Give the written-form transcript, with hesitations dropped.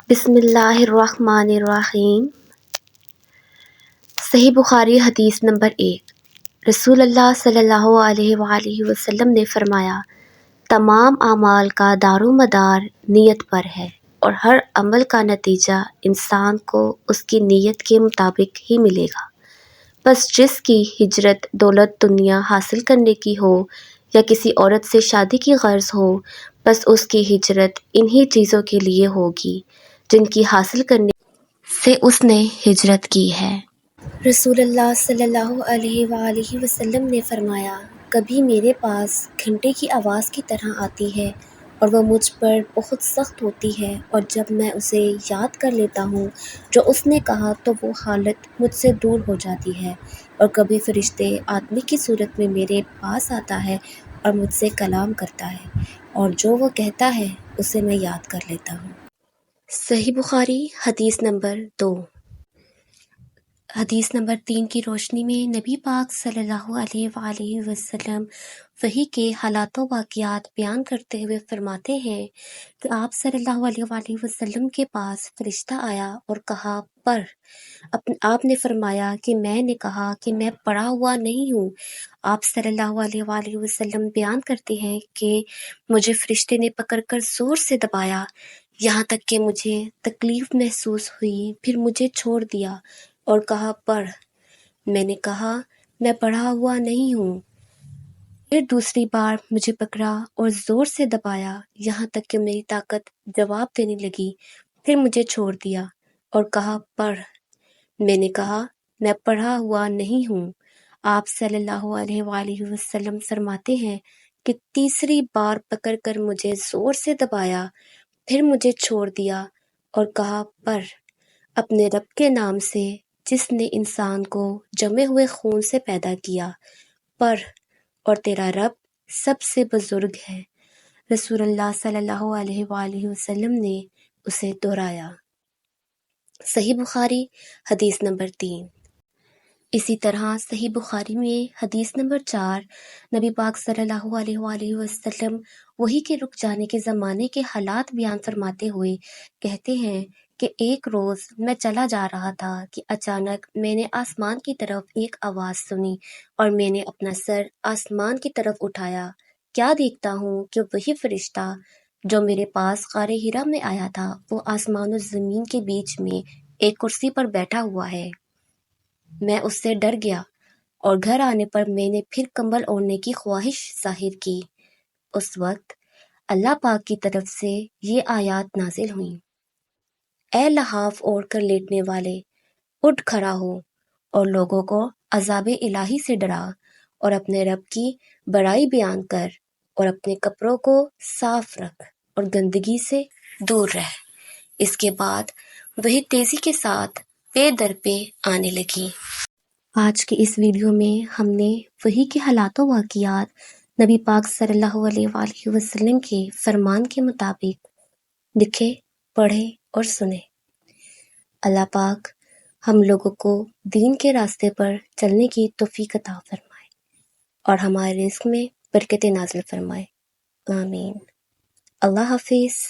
بسم اللہ الرحمن الرحیم۔ صحیح بخاری حدیث نمبر 1۔ رسول اللہ صلی اللہ علیہ وآلہ وسلم نے فرمایا، تمام اعمال کا دار و مدار نیت پر ہے، اور ہر عمل کا نتیجہ انسان کو اس کی نیت کے مطابق ہی ملے گا۔ بس جس کی ہجرت دولت دنیا حاصل کرنے کی ہو یا کسی عورت سے شادی کی غرض ہو، بس اس کی ہجرت انہی چیزوں کے لیے ہوگی جن کی حاصل کرنے سے اس نے ہجرت کی ہے۔ رسول اللہ صلی اللہ علیہ وآلہ وسلم نے فرمایا، کبھی میرے پاس گھنٹے کی آواز کی طرح آتی ہے اور وہ مجھ پر بہت سخت ہوتی ہے، اور جب میں اسے یاد کر لیتا ہوں جو اس نے کہا تو وہ حالت مجھ سے دور ہو جاتی ہے، اور کبھی فرشتے آدمی کی صورت میں میرے پاس آتا ہے اور مجھ سے کلام کرتا ہے، اور جو وہ کہتا ہے اسے میں یاد کر لیتا ہوں۔ صحیح بخاری حدیث نمبر 2۔ حدیث نمبر 3 کی روشنی میں نبی پاک صلی اللہ علیہ وآلہ وسلم وحی کے حالات و واقعات بیان کرتے ہوئے فرماتے ہیں کہ آپ صلی اللہ علیہ وآلہ وسلم کے پاس فرشتہ آیا اور کہا، پڑھ۔ آپ نے فرمایا کہ میں نے کہا کہ میں پڑھا ہوا نہیں ہوں۔ آپ صلی اللہ علیہ وآلہ وسلم بیان کرتے ہیں کہ مجھے فرشتے نے پکڑ کر زور سے دبایا، یہاں تک کہ مجھے تکلیف محسوس ہوئی، پھر مجھے چھوڑ دیا اور کہا، پڑھ۔ میں نے کہا، میں پڑھا ہوا نہیں ہوں۔ پھر دوسری بار مجھے پکڑا اور زور سے دبایا، یہاں تک کہ میری طاقت جواب دینے لگی، پھر مجھے چھوڑ دیا اور کہا، پڑھ۔ میں نے کہا، میں پڑھا ہوا نہیں ہوں۔ آپ صلی اللہ علیہ وآلہ وسلم فرماتے ہیں کہ تیسری بار پکڑ کر مجھے زور سے دبایا، پھر مجھے چھوڑ دیا اور کہا، پڑھ، اپنے رب کے نام سے جس نے انسان کو جمے ہوئے خون سے پیدا کیا، پڑھ، اور تیرا رب سب سے بزرگ ہے۔ رسول اللہ صلی اللہ علیہ وآلہ وسلم نے اسے دہرایا۔ صحیح بخاری حدیث نمبر 3۔ اسی طرح صحیح بخاری میں حدیث نمبر 4، نبی پاک صلی اللہ علیہ وآلہ وسلم وحی کے رک جانے کے زمانے کے حالات بیان فرماتے ہوئے کہتے ہیں کہ ایک روز میں چلا جا رہا تھا کہ اچانک میں نے آسمان کی طرف ایک آواز سنی، اور میں نے اپنا سر آسمان کی طرف اٹھایا، کیا دیکھتا ہوں کہ وہی فرشتہ جو میرے پاس غار حرا میں آیا تھا، وہ آسمان و زمین کے بیچ میں ایک کرسی پر بیٹھا ہوا ہے۔ میں اس سے ڈر گیا، اور گھر آنے پر میں نے پھر کمبل اوڑھنے کی خواہش ظاہر کی۔ اس وقت اللہ پاک کی طرف سے یہ آیات نازل ہوئیں، اے لحاف اوڑھ کر لیٹنے والے، اٹھ کھڑا ہو اور لوگوں کو عذاب الہی سے ڈرا، اور اپنے رب کی بڑائی بیان کر، اور اپنے کپڑوں کو صاف رکھ اور گندگی سے دور رہ۔ اس کے بعد وہی تیزی کے ساتھ پے در پے آنے لگی۔ آج کی اس ویڈیو میں ہم نے وحی کے حالات و واقعات نبی پاک صلی اللہ علیہ وآلہ وسلم کے فرمان کے مطابق لکھے، پڑھے اور سنے۔ اللہ پاک ہم لوگوں کو دین کے راستے پر چلنے کی توفیق عطا فرمائے، اور ہمارے رزق میں برکت نازل فرمائے۔ آمین۔ اللہ حافظ۔